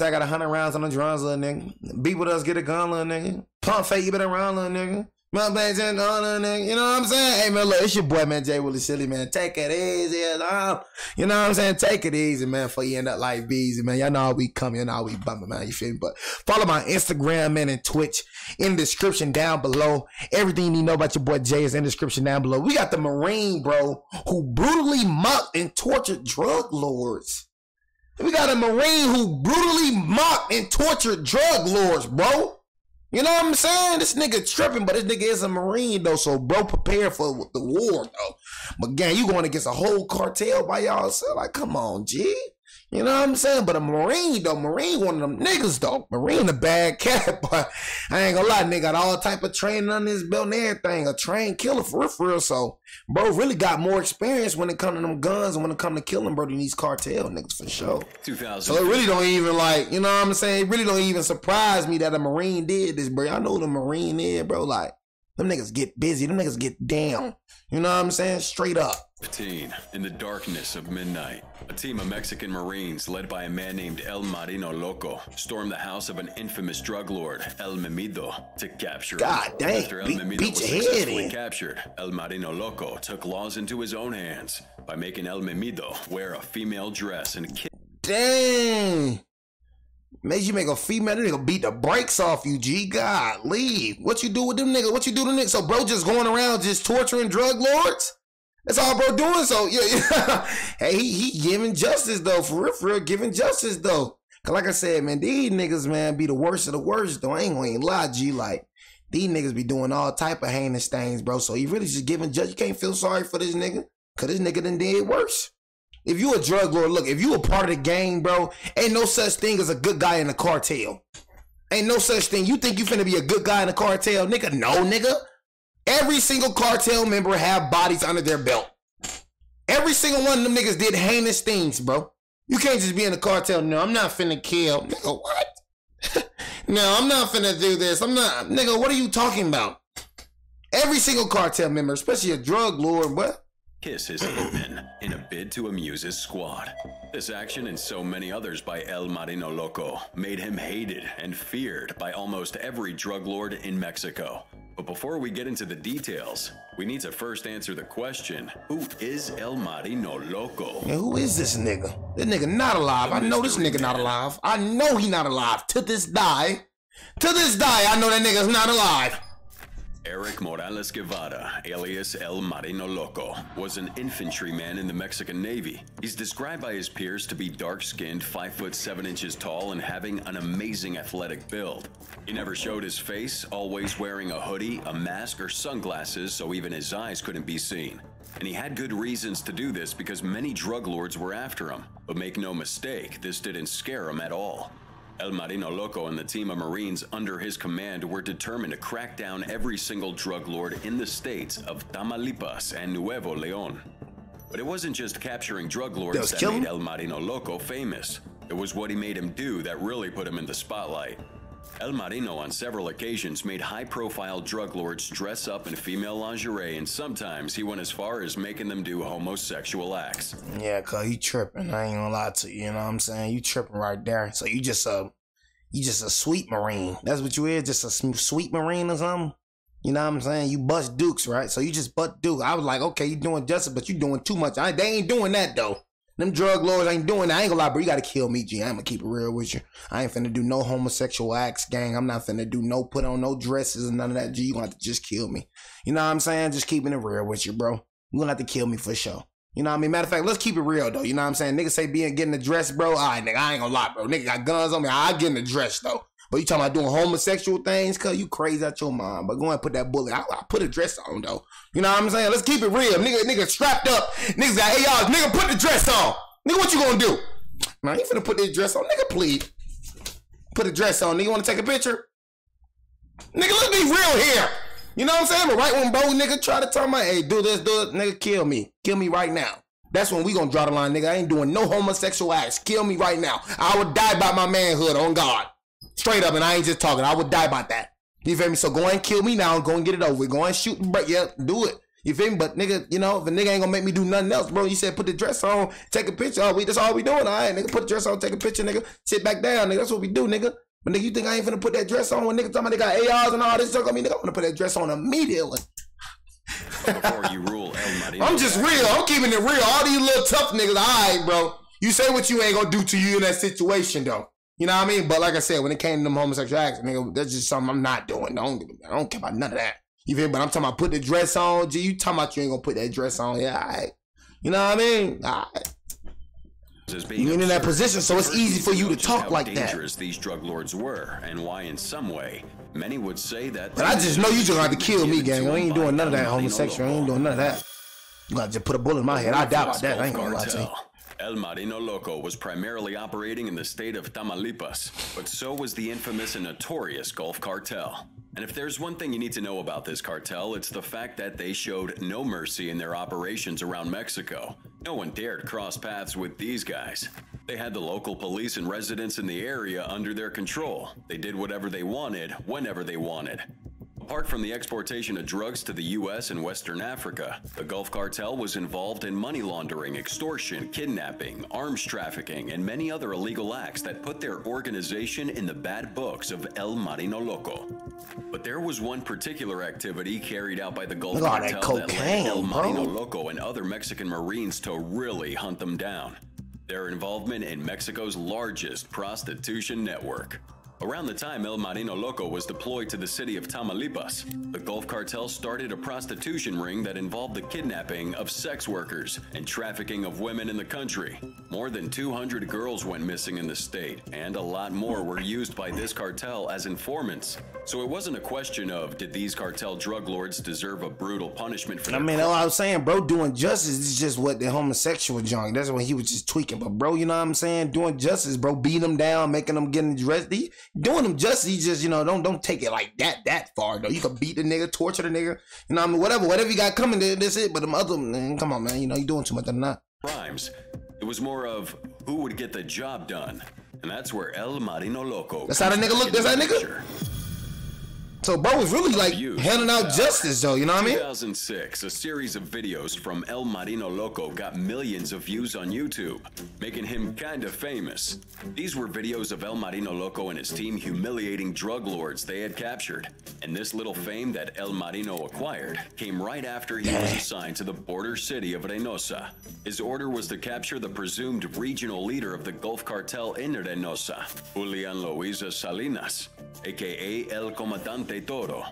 I got 100 rounds on the drums, little nigga. Beat with us, get a gun, little nigga. Pump fake, you better around, little nigga. My bags and all that nigga. You know what I'm saying? Hey, man, look, it's your boy, man, Jay Willie Silly, man. Take it easy. You know what I'm saying? Take it easy, man, before you end up like Beezy, man. Y'all know how we come, you know how we bumping, man. You feel me? But follow my Instagram, man, and Twitch in the description down below. Everything you need to know about your boy Jay is in the description down below. We got the Marine, bro, who brutally mocked and tortured drug lords. We got a Marine who brutally mocked and tortured drug lords, bro. You know what I'm saying? This nigga tripping, but this nigga is a Marine, though. So, bro, prepare for the war, though. But, gang, you going against a whole cartel by y'all. So, like, come on, G. You know what I'm saying? But a Marine, though. Marine one of them niggas, though. Marine a bad cat, but I ain't gonna lie, nigga got all type of training on his belt and everything. A trained killer for real. So, bro really got more experience when it comes to them guns and when it comes to killing, bro, than these cartel niggas for sure. So it really don't even like, you know what I'm saying? It really don't even surprise me that a Marine did this, bro. I know the Marine is, bro. Like, them niggas get busy. Them niggas get down. You know what I'm saying? Straight up. 15. In the darkness of midnight, a team of Mexican Marines led by a man named El Marino Loco stormed the house of an infamous drug lord, El Memido, to capture him. God dang, After El Memido beat was your head successfully in. captured, El Marino Loco took laws into his own hands by making El Memido wear a female dress and kill. Dang. Made you make a female, that nigga beat the brakes off you, G. God, leave. What you do with them niggas? What you do to niggas? So bro just going around just torturing drug lords? That's all bro doing. So yeah. Hey, he giving justice though, for real, giving justice though. Cause like I said, man, these niggas, man, be the worst of the worst though. I ain't gonna lie, G. Like, these niggas be doing all type of heinous things, bro. So you really just giving justice. You can't feel sorry for this nigga. Cause this nigga done did worse. If you a drug lord, look, if you a part of the gang, bro, ain't no such thing as a good guy in the cartel. Ain't no such thing. You think you finna be a good guy in the cartel, nigga? No, nigga. Every single cartel member have bodies under their belt. Every single one of them niggas did heinous things, bro. You can't just be in the cartel. No, I'm not finna kill. Nigga, what? No, I'm not finna do this. I'm not. Nigga, what are you talking about? Every single cartel member, especially a drug lord, what? Kiss his hitmen in a bid to amuse his squad. This action and so many others by El Marino Loco made him hated and feared by almost every drug lord in Mexico. But before we get into the details, we need to first answer the question, who is El Marino Loco? And who is this nigga? This nigga not alive. I know this nigga not alive. I know he not alive. To this day, I know that nigga's not alive. Eric Morales Guevara, alias El Marino Loco, was an infantryman in the Mexican Navy. He's described by his peers to be dark-skinned, 5 foot 7 inches tall, and having an amazing athletic build. He never showed his face, always wearing a hoodie, a mask, or sunglasses so even his eyes couldn't be seen. And he had good reasons to do this because many drug lords were after him. But make no mistake, this didn't scare him at all. El Marino Loco and the team of Marines under his command were determined to crack down every single drug lord in the states of Tamaulipas and Nuevo León. But it wasn't just capturing drug lords that made El Marino Loco famous. It was what he made him do that really put him in the spotlight. El Marino on several occasions made high-profile drug lords dress up in female lingerie, and sometimes he went as far as making them do homosexual acts. Yeah, cause he tripping. I ain't gonna lie to you. You know what I'm saying? You tripping right there. So you just a sweet Marine. That's what you is. Just a sweet Marine or something. You know what I'm saying? You bust dukes, right? So you just butt duke. I was like, okay, you doing justice, but you doing too much. They ain't doing that though. Them drug lords ain't doing that. I ain't gonna lie, bro. You gotta kill me, G. I'm gonna keep it real with you. I ain't finna do no homosexual acts, gang. I'm not finna do no put on no dresses and none of that, G. You gonna have to just kill me. You know what I'm saying? Just keeping it real with you, bro. You gonna have to kill me for sure. You know what I mean? Matter of fact, let's keep it real, though. You know what I'm saying? Niggas say getting the dress, bro. All right, nigga, I ain't gonna lie, bro. Nigga got guns on me. I get in the dress, though. But you talking about doing homosexual things? Cuz you crazy out your mind. But go ahead and put that bullet. I put a dress on, though. You know what I'm saying? Let's keep it real. Nigga strapped up. Niggas got, hey, y'all, nigga, put the dress on. Nigga, what you gonna do? Man, you finna put this dress on. Nigga, please. Put a dress on. Nigga, wanna take a picture? Nigga, let's be real here. You know what I'm saying? But right when bro nigga try to tell me, hey, do this, nigga, kill me. Kill me right now. That's when we gonna draw the line, nigga. I ain't doing no homosexual acts. Kill me right now. I would die by my manhood, on God. Straight up, and I ain't just talking. I would die by that. You feel me? So go and kill me now and go and get it over with. Go and shoot, but yeah, do it. You feel me? But nigga, you know, if a nigga ain't gonna make me do nothing else, bro, you said put the dress on, take a picture. Oh, that's all we doing. All right, nigga, put the dress on, take a picture, nigga. Sit back down, nigga. That's what we do, nigga. But nigga, you think I ain't finna put that dress on when nigga talking about they got ARs and all this stuff? I mean, nigga, I'm gonna put that dress on immediately. Before you rule El Marino, I'm just real. I'm keeping it real. All these little tough niggas, all right, bro. You say what you ain't gonna do to you in that situation, though. You know what I mean? But like I said, when it came to them homosexual acts, nigga, that's just something I'm not doing. I don't care about none of that. You feel me? But I'm talking about put the dress on. G, you talking about you ain't gonna put that dress on. Yeah, all right. You know what I mean? All right. You're in that position, so it's easy for you to talk like that. Dangerous these drug lords were, and why in some way many would say that. But I just know you just gonna have to kill me, gang. I ain't doing none of that homosexual. I ain't doing none of that. You gotta just put a bullet in my head. I doubt about that. I ain't gonna lie to you. El Marino Loco was primarily operating in the state of Tamaulipas, but so was the infamous and notorious Gulf Cartel. And if there's one thing you need to know about this cartel, it's the fact that they showed no mercy in their operations around Mexico. No one dared cross paths with these guys. They had the local police and residents in the area under their control. They did whatever they wanted, whenever they wanted. Apart from the exportation of drugs to the U.S. and Western Africa, the Gulf Cartel was involved in money laundering, extortion, kidnapping, arms trafficking, and many other illegal acts that put their organization in the bad books of El Marino Loco. But there was one particular activity carried out by the Gulf Cartel that led El Marino Loco and other Mexican Marines to really hunt them down. Their involvement in Mexico's largest prostitution network. Around the time El Marino Loco was deployed to the city of Tamaulipas, the Gulf Cartel started a prostitution ring that involved the kidnapping of sex workers and trafficking of women in the country. More than 200 girls went missing in the state, and a lot more were used by this cartel as informants. So it wasn't a question of, did these cartel drug lords deserve a brutal punishment for their all I was saying, bro, doing justice is just what the homosexual junk. That's what he was just tweaking. But bro, you know what I'm saying? Doing justice, bro, beating them down, making them get dressed. Doing them justice, he just, you know, don't take it like that far though. You can beat the nigga, torture the nigga, you know what I mean? Whatever you got coming, that's it. But them other, man, come on, man, you know, you doing too much of that. Crimes. It was more of who would get the job done. And that's where El Marino Loco. That's how the nigga look. That's that nigga. So bro was really like handing out justice though, you know what I mean? 2006, a series of videos from El Marino Loco got millions of views on YouTube, making him kinda famous. These were videos of El Marino Loco and his team humiliating drug lords they had captured. And this little fame that El Marino acquired came right after he was assigned to the border city of Reynosa. His order was to capture the presumed regional leader of the Gulf Cartel in Reynosa, Julian Luis Salinas, aka El Comandante Toro.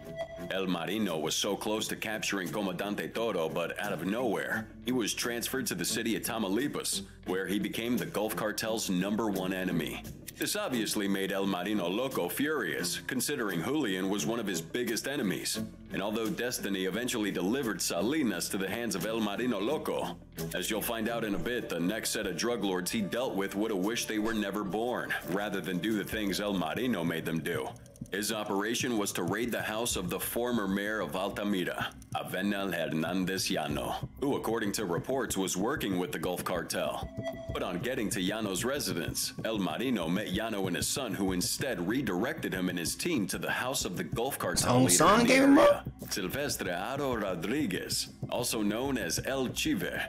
El Marino was so close to capturing Comandante Toro, but out of nowhere, he was transferred to the city of Tamaulipas, where he became the Gulf Cartel's #1 enemy. This obviously made El Marino Loco furious, considering Julian was one of his biggest enemies. And although destiny eventually delivered Salinas to the hands of El Marino Loco, as you'll find out in a bit, the next set of drug lords he dealt with would have wished they were never born, rather than do the things El Marino made them do. His operation was to raid the house of the former mayor of Altamira, Avenal Hernandez Llano, who, according to reports, was working with the Gulf Cartel. But on getting to Llano's residence, El Marino met Llano and his son, who instead redirected him and his team to the house of the Gulf Cartel leader in the area, Silvestre Aro Rodriguez, also known as El Chive.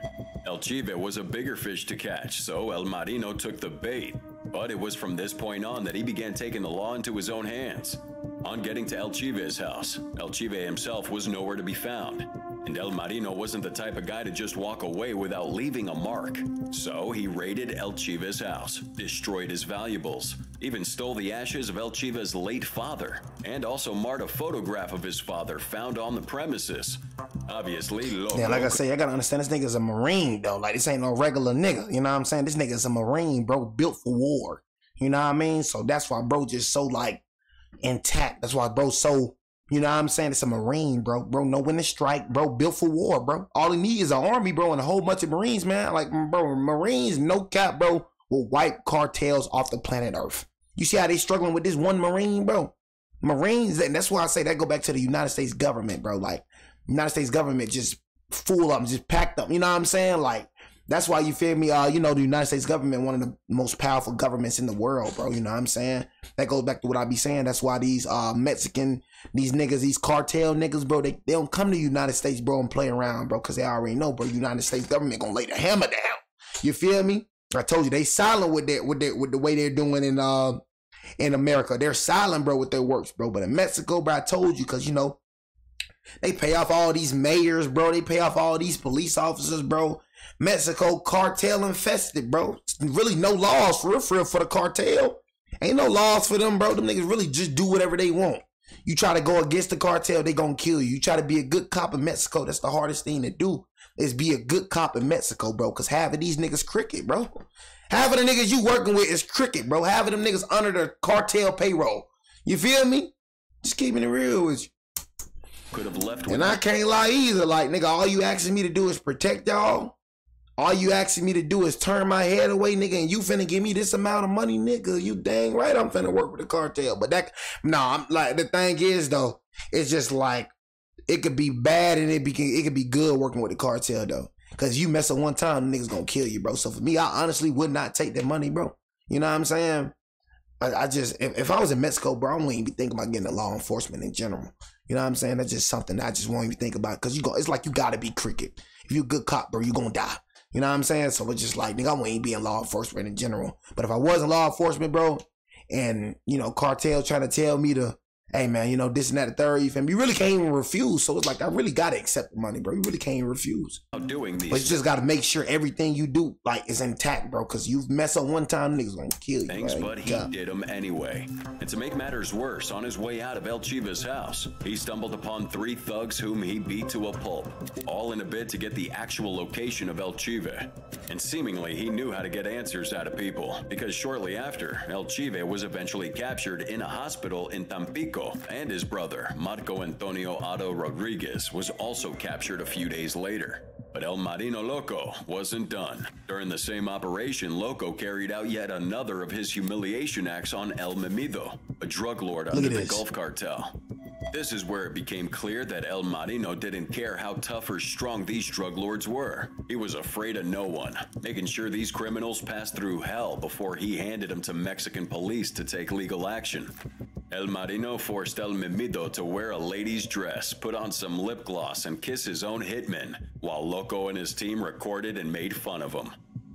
El Chive was a bigger fish to catch, so El Marino took the bait. But it was from this point on that he began taking the law into his own hands. On getting to El Chive's house, El Chive himself was nowhere to be found. And El Marino wasn't the type of guy to just walk away without leaving a mark. So he raided El Chive's house, destroyed his valuables, even stole the ashes of El Chive's late father, and also marred a photograph of his father found on the premises. Obviously, Loco. Yeah, like I say, I gotta understand this nigga's a Marine though. Like this ain't no regular nigga. You know what I'm saying? This nigga's a Marine, bro, built for war. You know what I mean? So that's why bro just so like intact. That's why bro so, you know what I'm saying? It's a Marine, bro. Bro, know when to strike, bro. Built for war, bro. All he need is an army, bro, and a whole bunch of Marines, man. Like, bro, Marines, no cap, bro, will wipe cartels off the planet Earth. You see how they struggling with this one Marine, bro? Marines, and that's why I say that go back to the United States government, bro. Like, United States government just full up, just packed up. You know what I'm saying? Like, That's why, you feel me, you know, the United States government, one of the most powerful governments in the world, bro. You know what I'm saying? That goes back to what I be saying. That's why these Mexican, these niggas, these cartel niggas, bro, they don't come to the United States, bro, and play around, bro, because they already know, bro, United States government gonna lay the hammer down. You feel me? I told you, they silent with the way they're doing in America. They're silent, bro, with their works, bro. But in Mexico, bro, I told you, because, you know, they pay off all these mayors, bro. They pay off all these police officers, bro. Mexico cartel infested, bro. Really no laws for real for the cartel. Ain't no laws for them, bro. Them niggas really just do whatever they want. You try to go against the cartel, they gonna kill you. You try to be a good cop in Mexico, that's the hardest thing to do, is be a good cop in Mexico, bro. Because half of these niggas cricket, bro. Half of the niggas you working with is cricket, bro. Half of them niggas under the cartel payroll. You feel me? Just keeping it real with you. Could have left. And I can't lie either. Like, nigga, all you asking me to do is protect y'all. All you asking me to do is turn my head away, nigga, and you finna give me this amount of money, nigga. You dang right I'm finna work with the cartel. But that, I'm like, the thing is, though, it's just like, it could be bad and it could be good working with the cartel, though. Because you mess up one time, the niggas gonna kill you, bro. So for me, I honestly would not take that money, bro. You know what I'm saying? I just, if I was in Mexico, bro, I wouldn't even be thinking about getting a law enforcement in general. You know what I'm saying? That's just something that I just won't even think about. Because it's like you gotta be cricket. If you a good cop, bro, you gonna die. You know what I'm saying? So it's just like, nigga, I wouldn't even be in law enforcement in general. But if I was in law enforcement, bro, and, you know, cartel trying to tell me to, hey, man, you know, this and that, the third, you feel me? You really can't even refuse. So it's like, I really got to accept the money, bro. You really can't even refuse. Doing these, but you just got to make sure everything you do, like, is intact, bro. Because you mess up one time, niggas going to kill you. Thanks, right? But he did them anyway. And to make matters worse, on his way out of El Chiva's house, he stumbled upon 3 thugs whom he beat to a pulp, all in a bid to get the actual location of El Chiva. And seemingly, he knew how to get answers out of people, because shortly after, El Chiva was eventually captured in a hospital in Tampico, and his brother, Marco Antonio Otto Rodriguez, was also captured a few days later. But El Marino Loco wasn't done. During the same operation, Loco carried out yet another of his humiliation acts on El Mimido, a drug lord under the Gulf Cartel. This is where it became clear that El Marino didn't care how tough or strong these drug lords were. He was afraid of no one, making sure these criminals passed through hell before he handed them to Mexican police to take legal action. El Marino forced El Mimido to wear a lady's dress, put on some lip gloss, and kiss his own hitman, while Loco and his team recorded and made fun of him.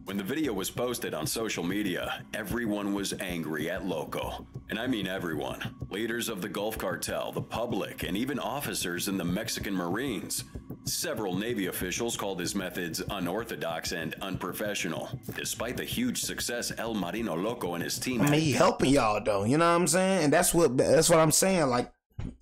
When the video was posted on social media, everyone was angry at Loco. And I mean everyone. Leaders of the Gulf Cartel, the public, and even officers in the Mexican Marines. Several Navy officials called his methods unorthodox and unprofessional. Despite the huge success El Marino Loco and his team had. I mean, he helping y'all, though. You know what I'm saying? And that's what I'm saying. Like,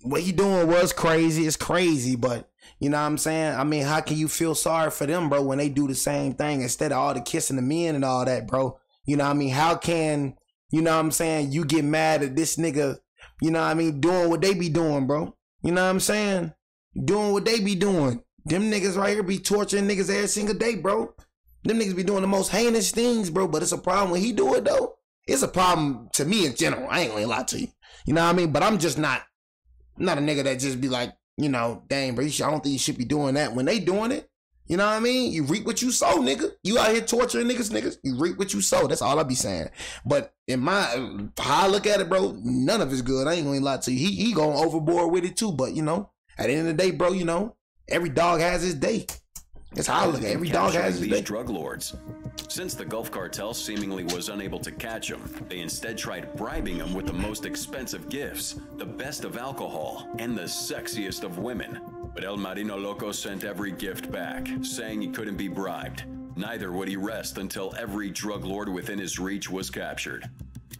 what he doing was crazy. It's crazy, but you know what I'm saying? I mean, how can you feel sorry for them, bro, when they do the same thing instead of all the kissing the men and all that, bro? You know what I mean? How can, you know what I'm saying, you get mad at this nigga, you know what I mean, doing what they be doing, bro? You know what I'm saying? Doing what they be doing. Them niggas right here be torturing niggas every single day, bro. Them niggas be doing the most heinous things, bro, but it's a problem when he do it, though. It's a problem to me in general. I ain't gonna lie to you. You know what I mean? But I'm just not a nigga that just be like, you know, dang, bro, I don't think you should be doing that. When they doing it, you know what I mean? You reap what you sow, nigga. You out here torturing niggas. You reap what you sow. That's all I be saying. But in how I look at it, bro, none of it's good. I ain't gonna lie to you. He going overboard with it too. But, you know, at the end of the day, bro, you know, every dog has his day. That's how I look at it. Every dog has his day. Drug lords. Since the Gulf Cartel seemingly was unable to catch him, they instead tried bribing him with the most expensive gifts, the best of alcohol, and the sexiest of women. But El Marino Loco sent every gift back, saying he couldn't be bribed. Neither would he rest until every drug lord within his reach was captured.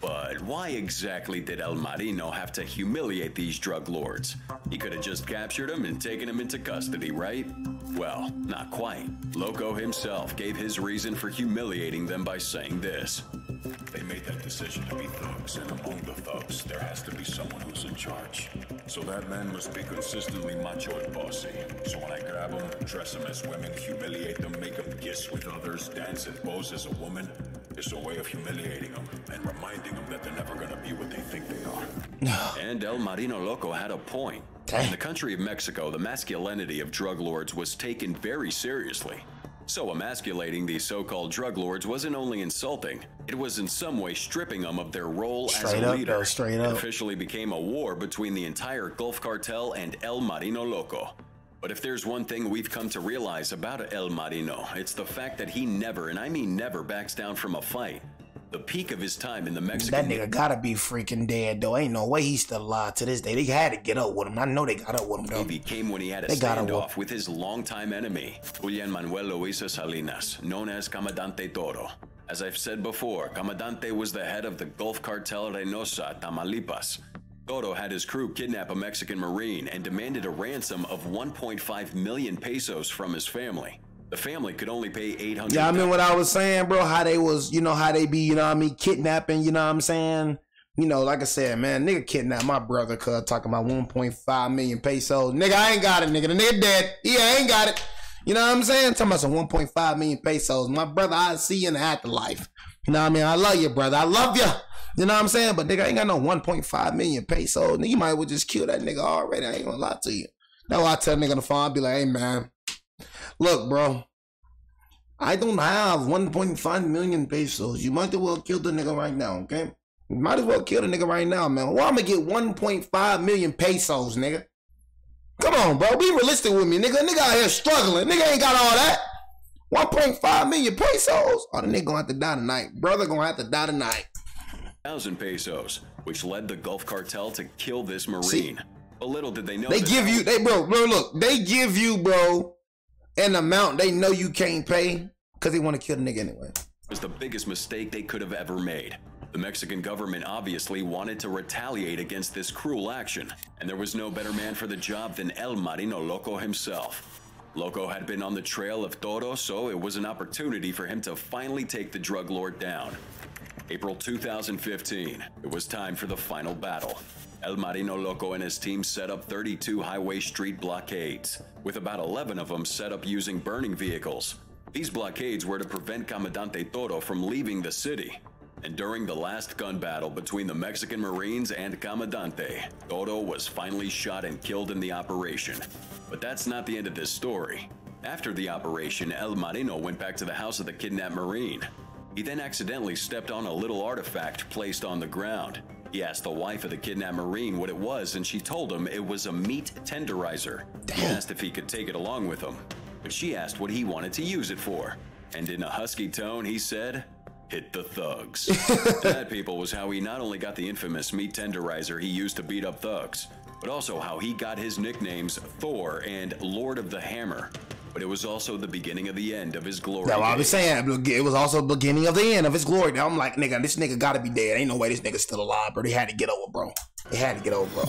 But why exactly did El Marino have to humiliate these drug lords? He could have just captured them and taken them into custody, right? Well, not quite. Loco himself gave his reason for humiliating them by saying this. They made that decision to be thugs, and among the thugs, there has to be someone who's in charge. So that man must be consistently macho and bossy. So when I grab them, dress them as women, humiliate them, make them kiss with others, dance and pose as a woman, it's a way of humiliating them and reminding them that they're never gonna be what they think they are. And El Marino Loco had a point. In the country of Mexico, the masculinity of drug lords was taken very seriously. So emasculating these so-called drug lords wasn't only insulting, it was in some way stripping them of their role as a leader. Straight up. It officially became a war between the entire Gulf Cartel and El Marino Loco. But if there's one thing we've come to realize about El Marino, it's the fact that he never, and I mean never, backs down from a fight. The peak of his time in the Mexican... That nigga gotta be freaking dead, though. Ain't no way he's still alive to this day. They had to get up with him. I know they got up with him, though. He became when he had a standoff with his longtime enemy, Julian Manuel Loaiza Salinas, known as Comandante Toro. As I've said before, Comandante was the head of the Gulf Cartel Reynosa, Tamaulipas. Toro had his crew kidnap a Mexican Marine and demanded a ransom of 1.5 million pesos from his family. The family could only pay 800. Yeah, I mean what I was saying, bro, how they was, you know, how they be, you know what I mean, kidnapping, you know what I'm saying? You know, like I said, man, nigga kidnapped my brother, cuz talking about 1.5 million pesos. Nigga, I ain't got it, nigga. The nigga dead. Yeah, I ain't got it. You know what I'm saying? Talking about some 1.5 million pesos. My brother, I'll see you in the afterlife. You know what I mean? I love you, brother. I love you. You know what I'm saying? But nigga, I ain't got no 1.5 million pesos. Nigga, you might well just kill that nigga already. I ain't gonna lie to you. That's why I tell nigga on the phone, I be like, hey, man. Look, bro, I don't have 1.5 million pesos. You might as well kill the nigga right now, okay? You might as well kill the nigga right now, man. Well, I'm gonna get 1.5 million pesos, nigga. Come on, bro. Be realistic with me, nigga. Nigga out here struggling. Nigga ain't got all that. 1.5 million pesos? Oh, the nigga gonna have to die tonight. Brother gonna have to die tonight. 1,000 pesos, which led the Gulf Cartel to kill this Marine. See, but little did they know they give you, bro, look, they give you, bro, an amount they know you can't pay because they want to kill the nigga anyway. It was the biggest mistake they could have ever made. The Mexican government obviously wanted to retaliate against this cruel action, and there was no better man for the job than El Marino Loco himself. Loco had been on the trail of Toro, so it was an opportunity for him to finally take the drug lord down. April 2015, it was time for the final battle. El Marino Loco and his team set up 32 highway street blockades, with about 11 of them set up using burning vehicles. These blockades were to prevent Comandante Toro from leaving the city. And during the last gun battle between the Mexican Marines and Comandante, Toro was finally shot and killed in the operation. But that's not the end of this story. After the operation, El Marino went back to the house of the kidnapped Marine. He then accidentally stepped on a little artifact placed on the ground. He asked the wife of the kidnapped Marine what it was, and she told him it was a meat tenderizer. He asked if he could take it along with him, but she asked what he wanted to use it for. And in a husky tone, he said, "Hit the thugs." That, people, was how he not only got the infamous meat tenderizer he used to beat up thugs, but also how he got his nicknames Thor and Lord of the Hammer. But it was also the beginning of the end of his glory. That's what I was saying. It was also the beginning of the end of his glory. Now I'm like, nigga, this nigga gotta be dead. Ain't no way this nigga's still alive, bro. They had to get over, bro. They had to get over, bro.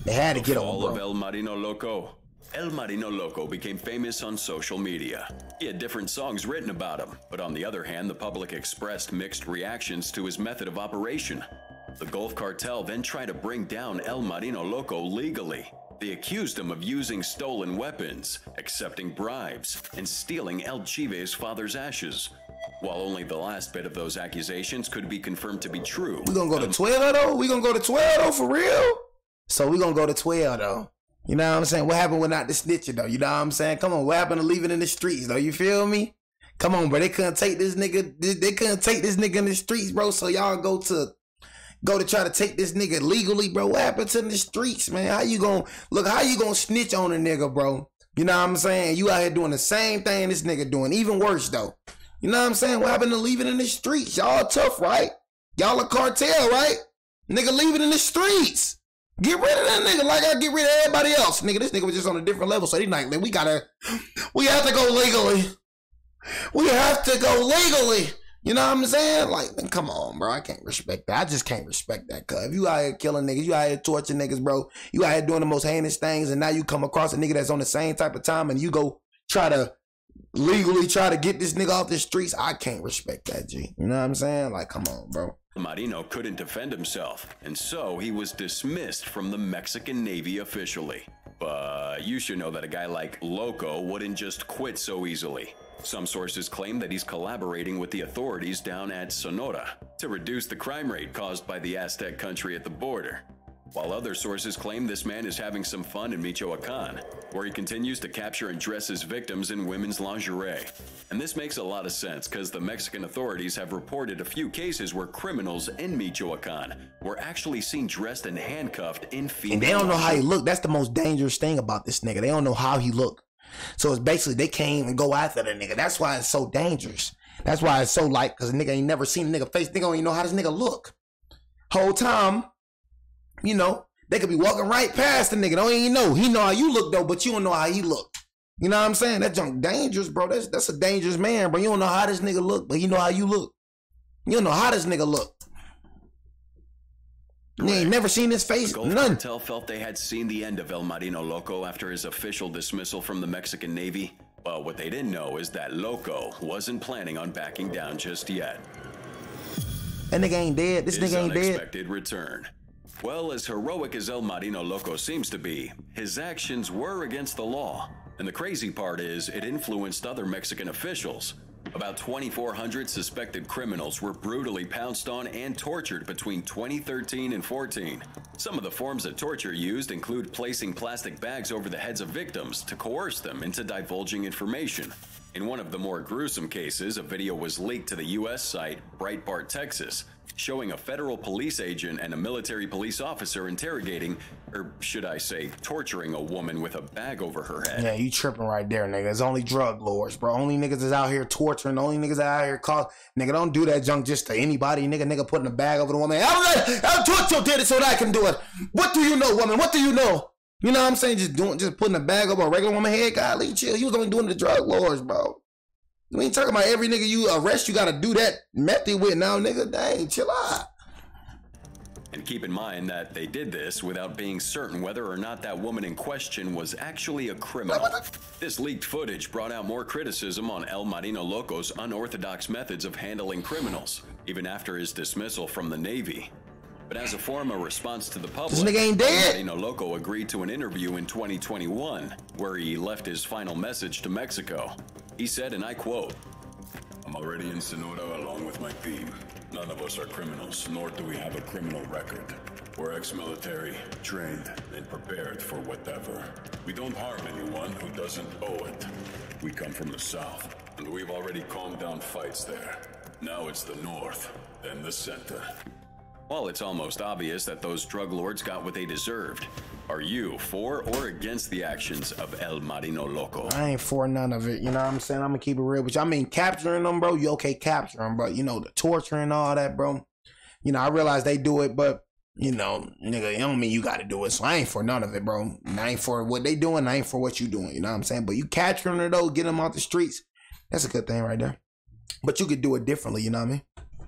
They had to get over, bro. Of El Marino Loco. El Marino Loco became famous on social media. He had different songs written about him, but on the other hand, the public expressed mixed reactions to his method of operation. The Gulf Cartel then tried to bring down El Marino Loco legally. They accused him of using stolen weapons, accepting bribes, and stealing El Chive's father's ashes. While only the last bit of those accusations could be confirmed to be true. We gonna go to 12 though? We gonna go to 12 though, for real? So we gonna go to 12 though. You know what I'm saying? What happened with not the snitching though? You know what I'm saying? Come on, what happened to leaving in the streets though? You feel me? Come on, bro. They couldn't take this nigga. They couldn't take this nigga in the streets, bro. So y'all go to try to take this nigga legally, bro. What happened to the streets, man? How you gonna snitch on a nigga, bro? You know what I'm saying? You out here doing the same thing this nigga doing, even worse though. You know what I'm saying? What happened to leaving in the streets? Y'all tough, right? Y'all a cartel, right? Nigga, leave it in the streets. Get rid of that nigga like I get rid of everybody else. Nigga, this nigga was just on a different level. So they like, man, we have to go legally. We have to go legally. You know what I'm saying? Like, man, come on, bro. I can't respect that. I just can't respect that, cuz. If you out here killing niggas, you out here torturing niggas, bro. You out here doing the most heinous things, and now you come across a nigga that's on the same type of time, and you go legally try to get this nigga off the streets. I can't respect that, G. You know what I'm saying? Like, come on, bro. Marino couldn't defend himself, and so he was dismissed from the Mexican Navy officially. But you should know that a guy like Loco wouldn't just quit so easily. Some sources claim that he's collaborating with the authorities down at Sonora to reduce the crime rate caused by the Aztec country at the border. while other sources claim this man is having some fun in Michoacan, where he continues to capture and dress his victims in women's lingerie. And this makes a lot of sense because the Mexican authorities have reported a few cases where criminals in Michoacan were actually seen dressed and handcuffed in female. And they don't know how he look. That's the most dangerous thing about this nigga. They don't know how he look. So it's basically they can't even go after the nigga. That's why it's so dangerous. That's why it's so like, because a nigga ain't never seen a nigga face. Nigga don't even know how this nigga look. Whole time, you know, they could be walking right past the nigga. Don't even know. He know how you look though, but you don't know how he look. You know what I'm saying? That junk dangerous, bro. That's a dangerous man, bro. You don't know how this nigga look, but you know how you look. You don't know how this nigga look. You ain't never seen his face. The Gulf Cartel felt they had seen the end of El Marino Loco after his official dismissal from the Mexican Navy. But what they didn't know is that Loco wasn't planning on backing down just yet. That nigga ain't dead. This nigga ain't dead. Unexpected return. Well, as heroic as El Marino Loco seems to be, his actions were against the law. And the crazy part is, it influenced other Mexican officials. About 2,400 suspected criminals were brutally pounced on and tortured between 2013 and 14. Some of the forms of torture used include placing plastic bags over the heads of victims to coerce them into divulging information. In one of the more gruesome cases, a video was leaked to the U.S. site Breitbart, Texas, showing a federal police agent and a military police officer interrogating, or should I say, torturing a woman with a bag over her head. Yeah, you tripping right there, nigga. It's only drug lords, bro. Only niggas is out here torturing. Only niggas out here nigga, don't do that junk just to anybody. Nigga putting a bag over the woman. I'll torture did it so that I can do it. What do you know, woman? What do you know? You know what I'm saying? Just putting a bag over a regular woman's head. Golly, chill. He was only doing the drug lords, bro. We ain't talking about every nigga you arrest, you gotta do that method with now, nigga. Dang, chill out. And keep in mind that they did this without being certain whether or not that woman in question was actually a criminal. This leaked footage brought out more criticism on El Marino Loco's unorthodox methods of handling criminals, even after his dismissal from the Navy. But as a form of response to the public, this nigga ain't dead. El Marino Loco agreed to an interview in 2021 where he left his final message to Mexico. He said, and I quote, "I'm already in Sonora along with my team. None of us are criminals, nor do we have a criminal record. We're ex-military, trained, and prepared for whatever. We don't harm anyone who doesn't owe it. We come from the south, and we've already calmed down fights there. Now it's the north, then the center." Well, it's almost obvious that those drug lords got what they deserved. Are you for or against the actions of El Marino Loco? I ain't for none of it. You know what I'm saying? I'm gonna keep it real with you. I mean, capturing them, bro, you okay capturing, but you know, the torture and all that, bro. You know, I realize they do it, but you know, nigga, it don't mean you gotta do it. So I ain't for none of it, bro. I ain't for what they doing, I ain't for what you doing. You know what I'm saying? But you capturing her though, get them off the streets. That's a good thing right there. But you could do it differently, you know what I mean?